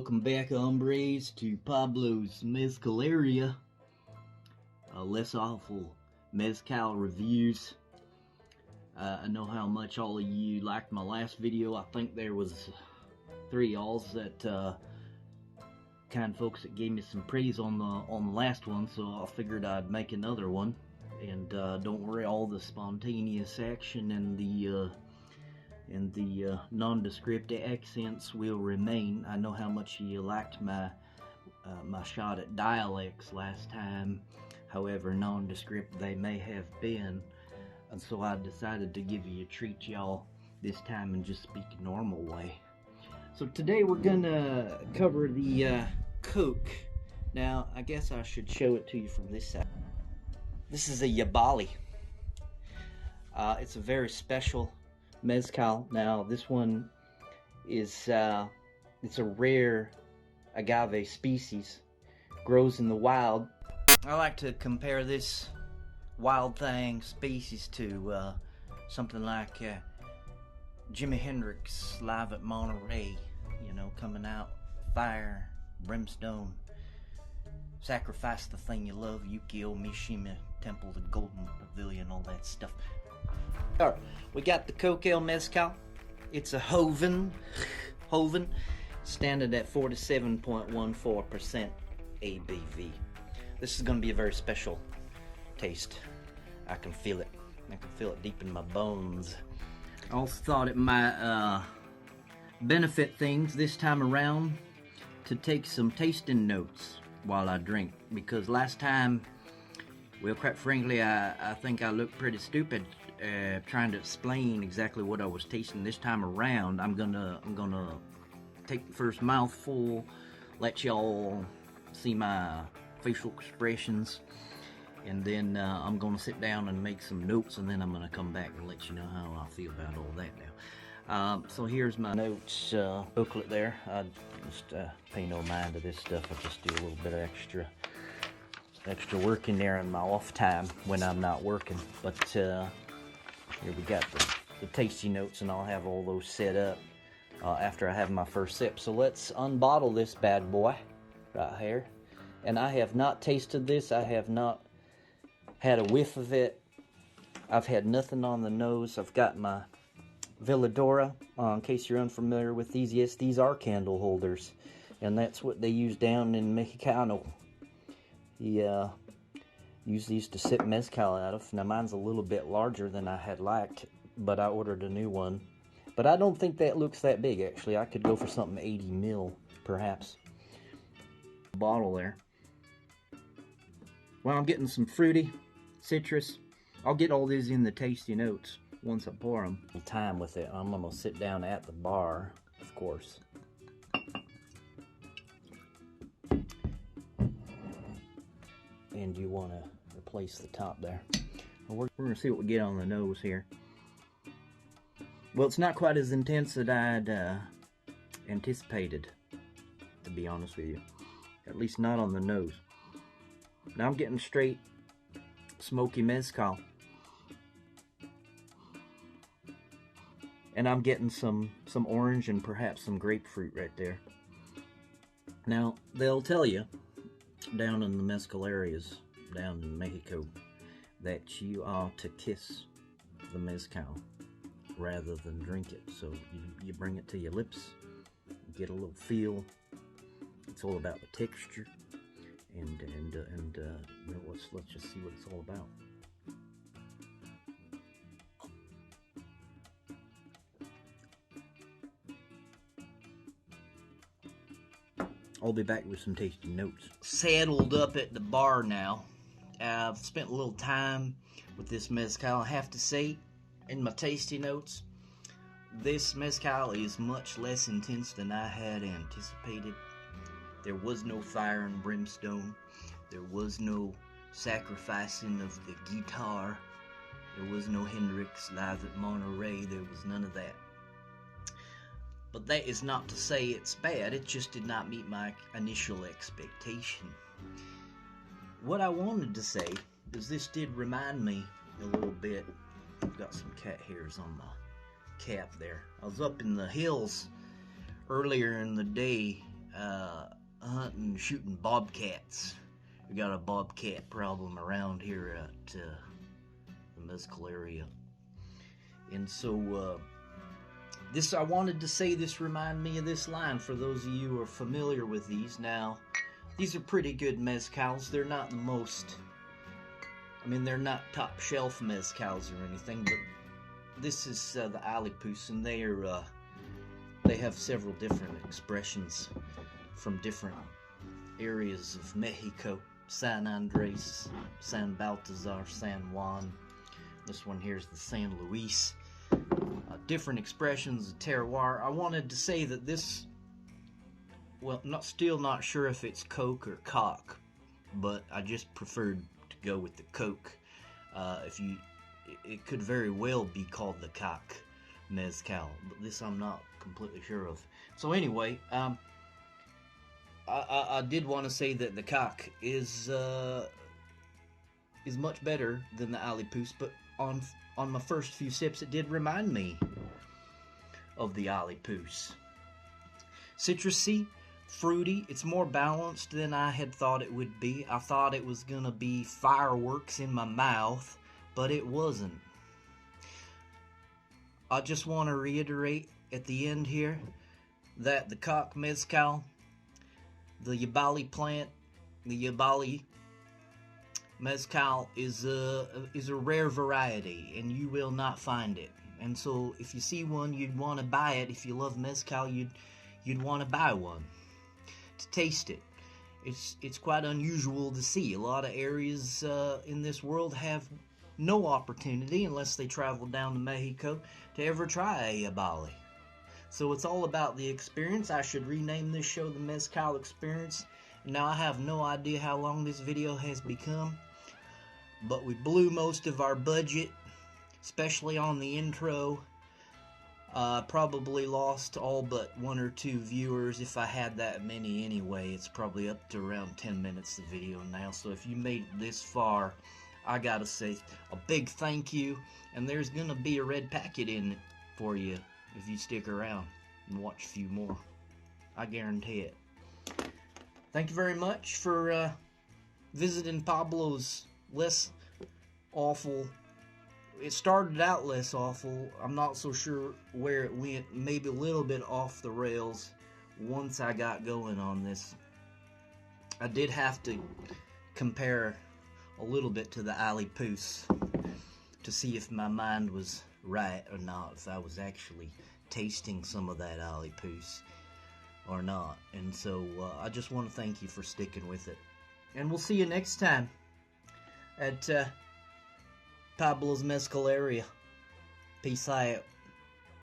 welcome back, hombres, to Pablo's Mezcal area. Less awful Mezcal reviews. I know how much all of you liked my last video. I think there was 3 alls that kind folks that gave me some praise on the last one, so I figured I'd make another one. And don't worry, all the spontaneous action and the nondescript accents will remain. I know how much you liked my shot at dialects last time, however nondescript they may have been, and so I decided to give you a treat, y'all, this time and just speak a normal way. So today we're gonna cover the Koch. Now I guess I should show it to you from this side. This is a Jabali. It's a very special Mezcal. Now this one is it's a rare agave species, grows in the wild. I like to compare this wild thing species to something like Jimi Hendrix live at Monterey, you know, coming out, fire, brimstone, sacrifice the thing you love, Yukio Mishima, Temple, the Golden Pavilion, all that stuff. Alright, we got the Koch Mezcal. It's a Hoven, standard at 47.14% ABV. This is going to be a very special taste. I can feel it. I can feel it deep in my bones. I also thought it might benefit things this time around to take some tasting notes while I drink, because last time, well, quite frankly, I think I looked pretty stupid trying to explain exactly what I was tasting. This time around, I'm gonna take the first mouthful, let y'all see my facial expressions, and then I'm gonna sit down and make some notes, and then I'm gonna come back and let you know how I feel about all that now. So here's my notes booklet there. I just pay no mind to this stuff. I just do a little bit of extra work in there in my off time when I'm not working. But here we got the tasty notes, and I'll have all those set up after I have my first sip. So let's unbottle this bad boy right here. And I have not tasted this. I have not had a whiff of it. I've had nothing on the nose. I've got my Veladora. In case you're unfamiliar with these, yes, these are candle holders, and that's what they use down in Mexicano. Use these to sip mezcal out of. Now mine's a little bit larger than I had liked, but I ordered a new one. But I don't think that looks that big, actually. I could go for something 80 mil, perhaps. Bottle there. Well, I'm getting some fruity, citrus. I'll get all these in the tasty notes once I pour them. Time with it. I'm gonna sit down at the bar, of course. And you want to replace the top there. We're going to see what we get on the nose here. Well, it's not quite as intense as I'd anticipated, to be honest with you. At least not on the nose. Now I'm getting straight smoky mezcal. And I'm getting some orange and perhaps some grapefruit right there. Now, they'll tell you down in the mezcal areas, down in Mexico, that you ought to kiss the mezcal rather than drink it. So you bring it to your lips, get a little feel. It's all about the texture, and you know, let's just see what it's all about. I'll be back with some tasty notes. Settled up at the bar now. I've spent a little time with this mezcal. I have to say, in my tasty notes, this mezcal is much less intense than I had anticipated. There was no fire and brimstone. There was no sacrificing of the guitar. There was no Hendrix live at Monterey. There was none of that. But that is not to say it's bad. It just did not meet my initial expectation. What I wanted to say is this did remind me a little bit. I've got some cat hairs on my cap there. I was up in the hills earlier in the day hunting, shooting bobcats. We got a bobcat problem around here at the Mezcal area. And so, I wanted to say this reminded me of this line for those of you who are familiar with these. Now, these are pretty good mezcals. They're not the most, they're not top shelf mezcals or anything, but this is the Alipus, and they have several different expressions from different areas of Mexico. San Andres, San Baltazar, San Juan. This one here is the San Luis. Different expressions of terroir. I wanted to say that this, still not sure if it's Koch or Koch, but I just preferred to go with the Koch. It could very well be called the Koch Mezcal, but this I'm not completely sure of. So anyway, I did want to say that the Koch is much better than the Alipus, but on my first few sips, it did remind me of the Alipus. Citrusy, fruity. It's more balanced than I had thought it would be. I thought it was gonna be fireworks in my mouth, but it wasn't. I just want to reiterate at the end here that the Koch Mezcal, the Jabali plant, the Jabali Mezcal is a rare variety, and you will not find it. And so, if you see one, you'd want to buy it. If you love mezcal, you'd want to buy one to taste it. It's quite unusual to see. A lot of areas in this world have no opportunity, unless they travel down to Mexico, to ever try a Jabali. So it's all about the experience. I should rename this show the Mezcal Experience. Now, I have no idea how long this video has become, but we blew most of our budget, especially on the intro. Probably lost all but 1 or 2 viewers, if I had that many anyway. It's probably up to around 10 minutes of video now. So if you made it this far, I gotta say a big thank you. And there's gonna be a red packet in it for you if you stick around and watch a few more. I guarantee it. Thank you very much for visiting Pablo's less awful. It started out less awful. I'm not so sure where it went. Maybe a little bit off the rails once I got going on this. I did have to compare a little bit to the Alipus to see if my mind was right or not, if I was actually tasting some of that Alipus or not. And so I just want to thank you for sticking with it. And we'll see you next time at Pablo's Mezcal area. Peace out.